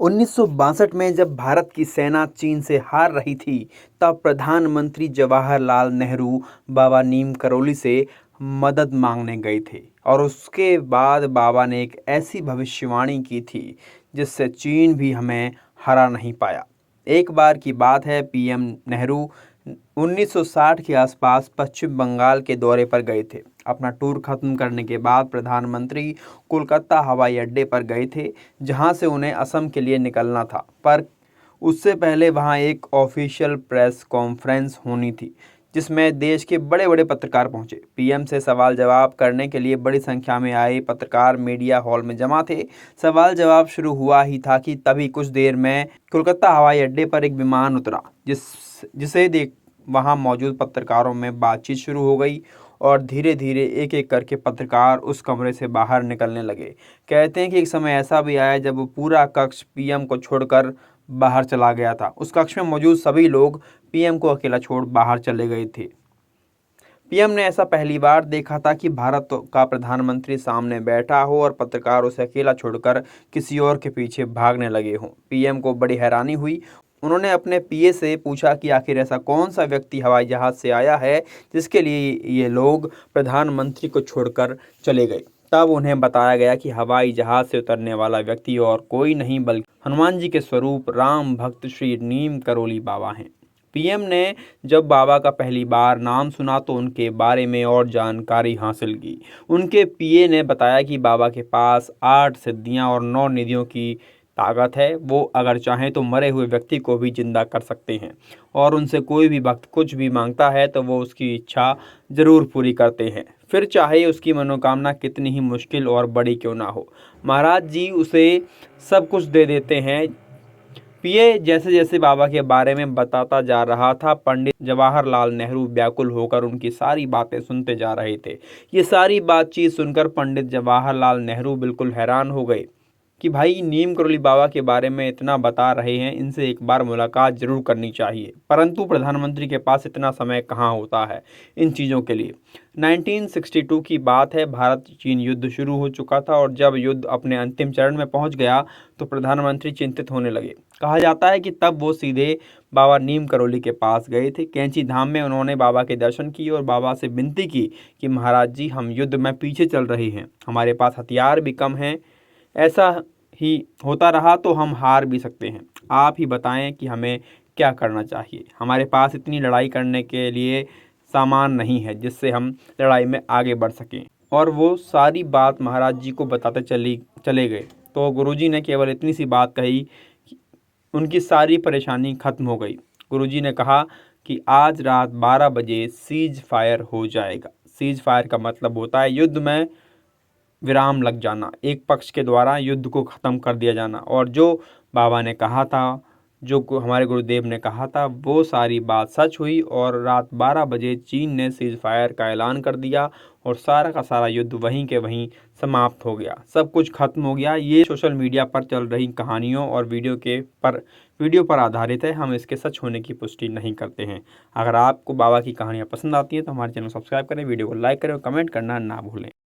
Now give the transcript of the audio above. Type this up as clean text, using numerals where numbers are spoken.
1962 में जब भारत की सेना चीन से हार रही थी, तब प्रधानमंत्री जवाहरलाल नेहरू बाबा नीम करोली से मदद मांगने गए थे और उसके बाद बाबा ने एक ऐसी भविष्यवाणी की थी जिससे चीन भी हमें हरा नहीं पाया। एक बार की बात है, पीएम नेहरू 1960 के आसपास पश्चिम बंगाल के दौरे पर गए थे। अपना टूर खत्म करने के बाद प्रधानमंत्री कोलकाता हवाई अड्डे पर गए थे, जहां से उन्हें असम के लिए निकलना था। पर उससे पहले वहां एक ऑफिशियल प्रेस कॉन्फ्रेंस होनी थी, जिसमें देश के बड़े बड़े पत्रकार पहुंचे। पीएम से सवाल जवाब करने के लिए बड़ी संख्या में आए पत्रकार मीडिया हॉल में जमा थे। सवाल जवाब शुरू हुआ ही था कि तभी कुछ देर में कोलकाता हवाई अड्डे पर एक विमान उतरा, जिसे देख वहां मौजूद पत्रकारों में बातचीत शुरू हो गई और धीरे धीरे एक एक करके पत्रकार उस कमरे से बाहर निकलने लगे। कहते हैं कि एक समय ऐसा भी आया जब वो पूरा कक्ष पीएम को छोड़कर बाहर चला गया था। उस कक्ष में मौजूद सभी लोग पीएम को अकेला छोड़ बाहर चले गए थे। पीएम ने ऐसा पहली बार देखा था कि भारत का प्रधानमंत्री सामने बैठा हो और पत्रकार उसे अकेला छोड़कर किसी और के पीछे भागने लगे हों। पीएम को बड़ी हैरानी हुई। उन्होंने अपने पीए से पूछा कि आखिर ऐसा कौन सा व्यक्ति हवाई जहाज से आया है जिसके लिए ये लोग प्रधानमंत्री को छोड़कर चले गए। तब उन्हें बताया गया कि हवाई जहाज से उतरने वाला व्यक्ति और कोई नहीं बल्कि हनुमान जी के स्वरूप राम भक्त श्री नीम करोली बाबा हैं। पीएम ने जब बाबा का पहली बार नाम सुना तो उनके बारे में और जानकारी हासिल की। उनके पीए ने बताया कि बाबा के पास 8 सिद्धियां और 9 निधियों की ताकत है। वो अगर चाहें तो मरे हुए व्यक्ति को भी जिंदा कर सकते हैं और उनसे कोई भी भक्त कुछ भी मांगता है तो वो उसकी इच्छा जरूर पूरी करते हैं, फिर चाहे उसकी मनोकामना कितनी ही मुश्किल और बड़ी क्यों ना हो। महाराज जी उसे सब कुछ दे देते हैं। पीए जैसे जैसे बाबा के बारे में बताता जा रहा था, पंडित जवाहरलाल नेहरू व्याकुल होकर उनकी सारी बातें सुनते जा रहे थे। ये सारी बातचीत सुनकर पंडित जवाहरलाल नेहरू बिल्कुल हैरान हो गए कि भाई नीम करोली बाबा के बारे में इतना बता रहे हैं, इनसे एक बार मुलाकात जरूर करनी चाहिए। परंतु प्रधानमंत्री के पास इतना समय कहाँ होता है इन चीज़ों के लिए। 1962 की बात है, भारत चीन युद्ध शुरू हो चुका था और जब युद्ध अपने अंतिम चरण में पहुंच गया तो प्रधानमंत्री चिंतित होने लगे। कहा जाता है कि तब वो सीधे बाबा नीम करोली के पास गए थे। कैंची धाम में उन्होंने बाबा के दर्शन किए और बाबा से विनती की कि महाराज जी, हम युद्ध में पीछे चल रहे हैं, हमारे पास हथियार भी कम हैं, ऐसा ही होता रहा तो हम हार भी सकते हैं। आप ही बताएं कि हमें क्या करना चाहिए। हमारे पास इतनी लड़ाई करने के लिए सामान नहीं है जिससे हम लड़ाई में आगे बढ़ सकें। और वो सारी बात महाराज जी को बताते चले गए तो गुरुजी ने केवल इतनी सी बात कही कि उनकी सारी परेशानी खत्म हो गई। गुरुजी ने कहा कि आज रात 12 बजे सीज फायर हो जाएगा। सीज फायर का मतलब होता है युद्ध में विराम लग जाना, एक पक्ष के द्वारा युद्ध को ख़त्म कर दिया जाना। और जो बाबा ने कहा था, जो हमारे गुरुदेव ने कहा था, वो सारी बात सच हुई और रात 12 बजे चीन ने सीज फायर का ऐलान कर दिया और सारा का सारा युद्ध वहीं के वहीं समाप्त हो गया, सब कुछ खत्म हो गया। ये सोशल मीडिया पर चल रही कहानियों और वीडियो पर आधारित है। हम इसके सच होने की पुष्टि नहीं करते हैं। अगर आपको बाबा की कहानियाँ पसंद आती हैं तो हमारे चैनल को सब्सक्राइब करें, वीडियो को लाइक करें और कमेंट करना ना भूलें।